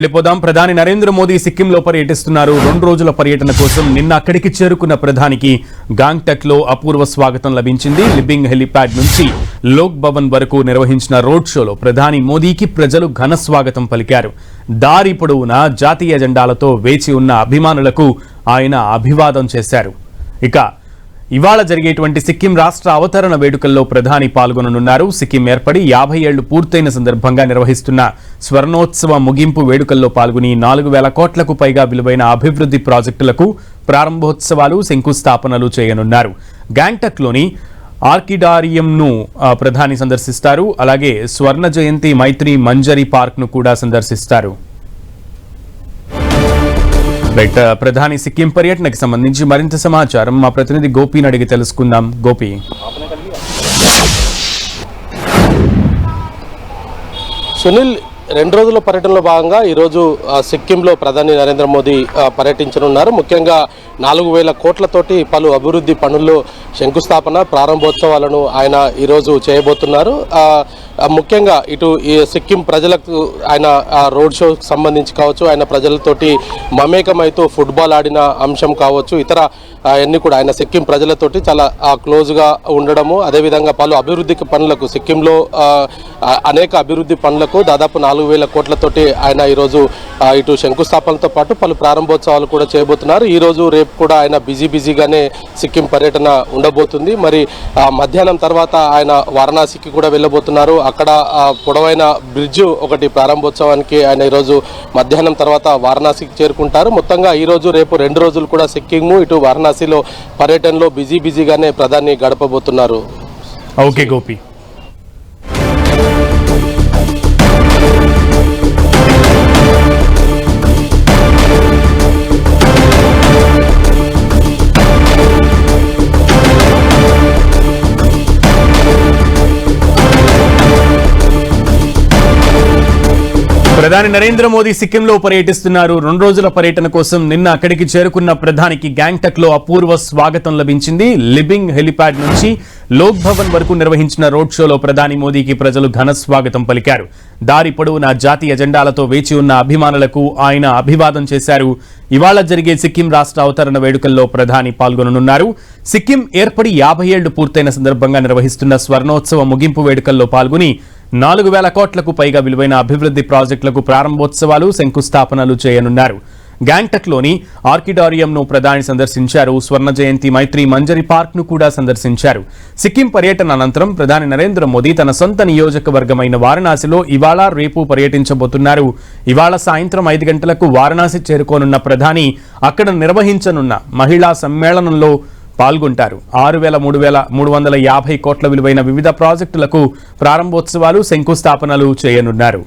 వెళ్ళిపోదాం. ప్రధాని నరేంద్ర మోదీ సిక్కింలో పర్యటిస్తున్నారు. 2 రోజుల పర్యటన కోసం నిన్న అక్కడికి చేరుకున్న ప్రధానికి గాంగ్టక్ లో అపూర్వ స్వాగతం లభించింది. లిబింగ్ హెలిప్యాడ్ నుంచి లోక్ భవన్ వరకు నిర్వహించిన రోడ్ షోలో ప్రధాని మోదీకి ప్రజలు ఘన స్వాగతం పలికారు. దారి పొడవునా జాతీయ జెండాలతో వేచి ఉన్న అభిమానులకు ఆయన అభివాదం చేశారు. ఇక ఇవాళ జరిగేటువంటి సిక్కిం రాష్ట్ర అవతరణ వేడుకల్లో ప్రధాని పాల్గొననున్నారు. సిక్కిం ఏర్పడి 50 ఏళ్లు పూర్తయిన సందర్భంగా నిర్వహిస్తున్న స్వర్ణోత్సవ ముగింపు వేడుకల్లో పాల్గొని 4,000 కోట్లకు పైగా విలువైన అభివృద్ధి ప్రాజెక్టులకు ప్రారంభోత్సవాలు, శంకుస్థాపనలు చేయనున్నారు. గ్యాంగ్టక్లోని ఆర్కిడారియంను ప్రధాని సందర్శిస్తారు. అలాగే స్వర్ణ జయంతి మైత్రి మంజరి పార్క్ను కూడా సందర్శిస్తారు. ప్రధాని సిక్కిం పర్యటనకు సంబంధించి మరింత సమాచారం మా ప్రతినిధి గోపిని అడిగి తెలుసుకుందాం. గోపి, సునీల్, 2 రోజుల పర్యటనలో భాగంగా ఈరోజు సిక్కింలో ప్రధాని నరేంద్ర మోదీ పర్యటించనున్నారు. ముఖ్యంగా 4,000 కోట్లతోటి పలు అభివృద్ధి పనుల్లో శంకుస్థాపన, ప్రారంభోత్సవాలను ఆయన ఈరోజు చేయబోతున్నారు. ముఖ్యంగా ఇటు ఈ సిక్కిం ప్రజలకు ఆయన రోడ్ షోకి సంబంధించి కావచ్చు, ఆయన ప్రజలతోటి మమేకమైతూ ఫుట్బాల్ ఆడిన అంశం కావచ్చు, ఇతర అన్నీ కూడా ఆయన సిక్కిం ప్రజలతోటి చాలా క్లోజ్గా ఉండడము, అదేవిధంగా పలు అభివృద్ధి పనులకు సిక్కింలో అనేక అభివృద్ధి పనులకు దాదాపు 4,000 కోట్లతోటి ఆయన ఈరోజు ఇటు శంకుస్థాపనతో పాటు పలు ప్రారంభోత్సవాలు కూడా చేయబోతున్నారు. ఈరోజు రేపు కూడా ఆయన బిజీగానే సిక్కిం పర్యటన ఉండబోతుంది. మరి మధ్యాహ్నం తర్వాత ఆయన వారణాసికి కూడా వెళ్ళబోతున్నారు. అక్కడ పొడవైన బ్రిడ్జ్ ఒకటి ప్రారంభోత్సవానికి ఆయన ఈరోజు మధ్యాహ్నం తర్వాత వారణాసికి చేరుకుంటారు. మొత్తంగా ఈరోజు రేపు 2 రోజులు కూడా సిక్కిం ఇటు వారణాసిలో పర్యటనలో బిజీగానే ప్రధాని గడపబోతున్నారు. ఓకే గోపి. ప్రధాని నరేంద్ర మోదీ సిక్కింలో పర్యటిస్తున్నారు. 2 రోజుల పర్యటన కోసం నిన్న అక్కడికి చేరుకున్న ప్రధానికి గ్యాంగ్టక్ లో అపూర్వ స్వాగతం లభించింది. లిబింగ్ హెలిప్యాడ్ నుంచి లోక్ భవన్ వరకు నిర్వహించిన రోడ్ షోలో ప్రధాని మోదీకి ప్రజలు ఘన స్వాగతం పలికారు. దారి పొడవునా జాతీయ జెండాలతో వేచి ఉన్న అభిమానులకు ఆయన అభివాదం చేశారు. ఇవాళ జరిగే సిక్కిం రాష్ట్ర అవతరణ వేడుకల్లో ప్రధాని పాల్గొననున్నారు. సిక్కిం ఏర్పడి 50 ఏళ్లు పూర్తయిన సందర్భంగా నిర్వహిస్తున్న స్వర్ణోత్సవ ముగింపు వేడుకల్లో పాల్గొని 4,000 కోట్లకు పైగా విలువైన అభివృద్ధి ప్రాజెక్టులకు ప్రారంభోత్సవాలు, శంకుస్థాపనలు చేయనున్నారు. గ్యాంగ్టక్లోని ఆర్కిడారియంను ప్రధాని సందర్శించారు. స్వర్ణ జయంతి మైత్రి మంజరి పార్క్ను కూడా సందర్శించారు. సిక్కిం పర్యటన అనంతరం ప్రధాని నరేంద్ర మోదీ తన సొంత నియోజకవర్గమైన వారణాసిలో ఇవాళ రేపు పర్యటించబోతున్నారు. ఇవాళ సాయంత్రం 5 గంటలకు వారణాసి చేరుకోనున్న ప్రధాని అక్కడ నిర్వహించనున్న మహిళా సమ్మేళనంలో పాల్గొంటారు. 6,350 కోట్ల విలువైన వివిధ ప్రాజెక్టులకు ప్రారంభోత్సవాలు, శంకుస్థాపనలు చేయనున్నారు.